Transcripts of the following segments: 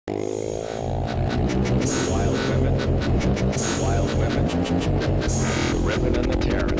Wild women, wild women, the ripping and the tearing.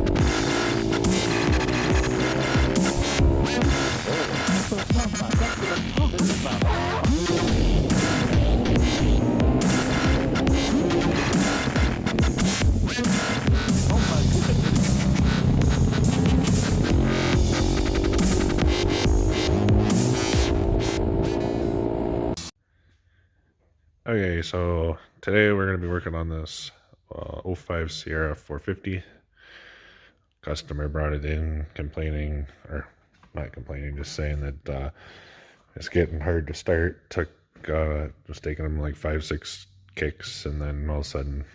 Okay, so today we're going to be working on this '05 Sierra 450. Customer brought it in complaining, or not complaining, just saying that it's getting hard to start. Was taking him like 5-6 kicks, and then all of a sudden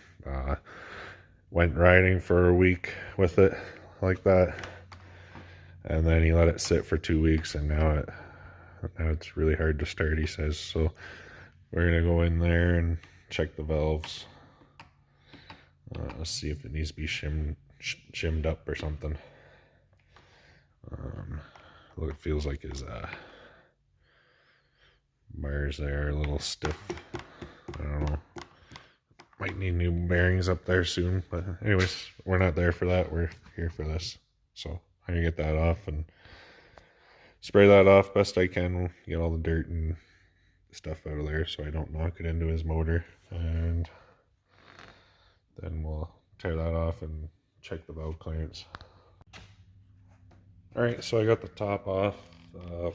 went riding for a week with it like that, and then he let it sit for 2 weeks, and now it's really hard to start, he says. So we're gonna go in there and check the valves. Let's see if it needs to be shimmed up or something. Look, it feels like his bars there are a little stiff. I don't know. Might need new bearings up there soon. But anyways, we're not there for that. We're here for this. So I'm gonna get that off and spray that off best I can. Get all the dirt and stuff out of there so I don't knock it into his motor, and then we'll tear that off and check the valve clearance. Alright, so I got the top off. I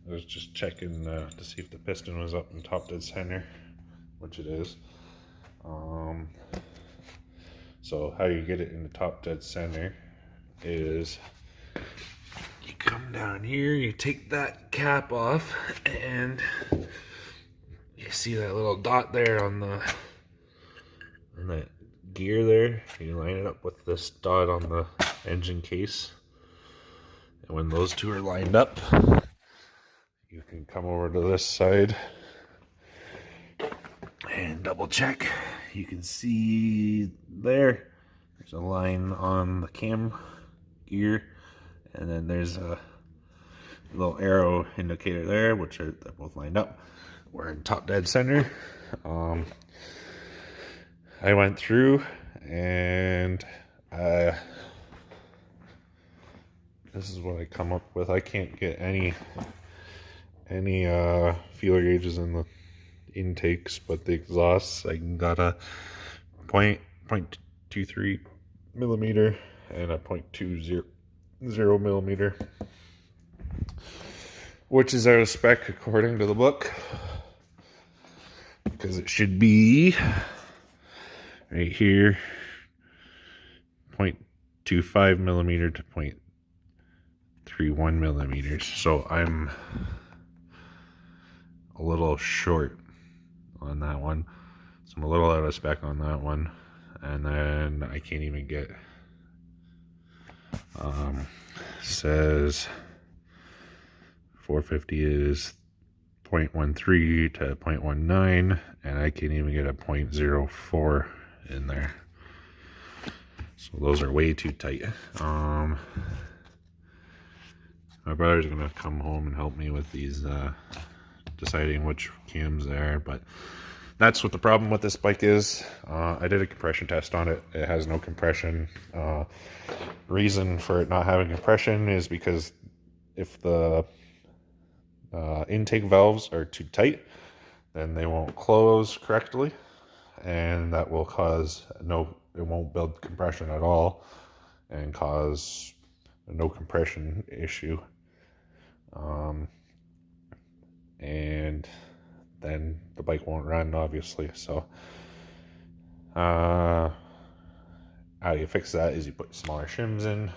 was just checking to see if the piston was up in top dead center, which it is. So how you get it in the top dead center is you come down here, you take that cap off, and you see that little dot there on that gear there. You line it up with this dot on the engine case, and when those two are lined up, you can come over to this side and double check. You can see there's a line on the cam gear, and then there's a little arrow indicator there, which they're both lined up. We're in top dead center. I went through and this is what I come up with. I can't get any feeler gauges in the intakes, but the exhausts I got a 0.23 millimeter and a 0.20 millimeter, which is out of spec according to the book, because it should be right here 0.25 millimeter to 0.31 millimeters. So I'm a little short on that one, so I'm a little out of spec on that one. And then I can't even get says 450 is 0.13 to 0.19, and I can't even get a 0.04 in there. So those are way too tight. My brother's gonna come home and help me with these deciding which cams they are, but that's what the problem with this bike is. I did a compression test on it. It has no compression. Reason for it not having compression is because if the intake valves are too tight, then they won't close correctly, and that will cause it won't build compression at all and cause a no compression issue. And then the bike won't run, obviously. So how you fix that is you put smaller shims in,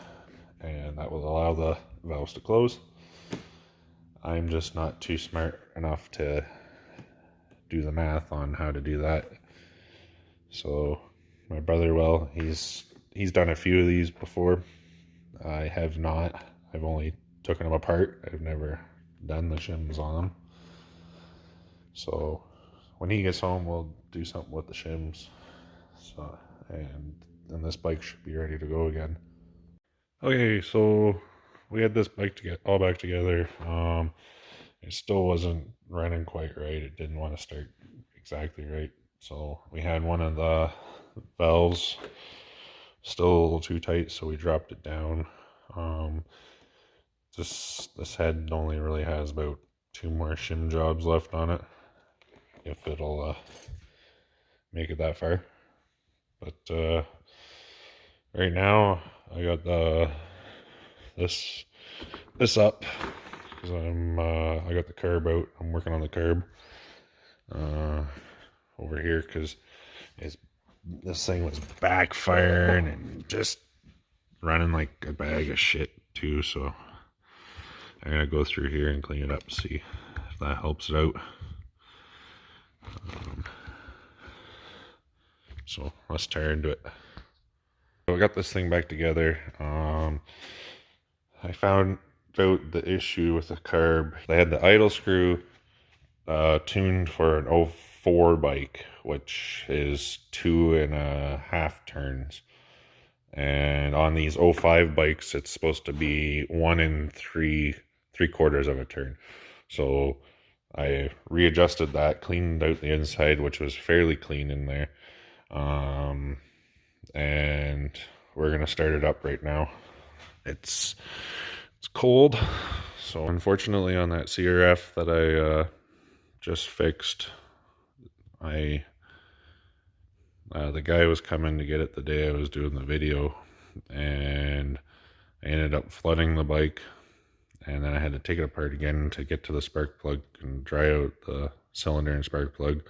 and that will allow the valves to close. I'm just not too smart enough to do the math on how to do that. So my brother, well, he's done a few of these before. I have not. I've only taken them apart. I've never done the shims on them. So when he gets home, we'll do something with the shims. So, and then this bike should be ready to go again. Okay, so we had this bike to get all back together. It still wasn't running quite right. It didn't want to start exactly right. So we had one of the valves still a little too tight, so we dropped it down. This head only really has about 2 more shim jobs left on it, if it'll make it that far. But right now I got this up because I got the carb out. I'm working on the carb over here because this thing was backfiring and just running like a bag of shit too. So I'm gonna go through here and clean it up, see if that helps it out. So let's tear into it. So I got this thing back together. I found out the issue with the carb. They had the idle screw tuned for an 04 bike, which is 2.5 turns. And on these 05 bikes, it's supposed to be 1 3/4 of a turn. So I readjusted that, cleaned out the inside, which was fairly clean in there. And we're gonna start it up right now. It's cold, so unfortunately on that CRF that I just fixed, the guy was coming to get it the day I was doing the video, and I ended up flooding the bike, and then I had to take it apart again to get to the spark plug and dry out the cylinder and spark plug.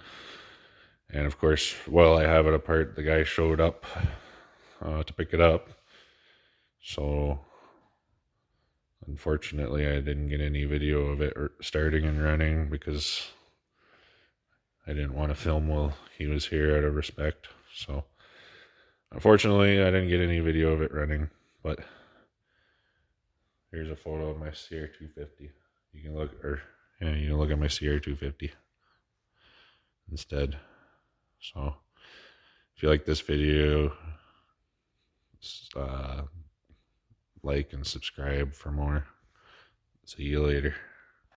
And of course, while I have it apart, the guy showed up to pick it up. So unfortunately, I didn't get any video of it starting and running because I didn't want to film while he was here out of respect. So unfortunately, I didn't get any video of it running, but here's a photo of my CR250. You can look, you can look at my CR250 instead. So if you like this video, like and subscribe for more. See you later.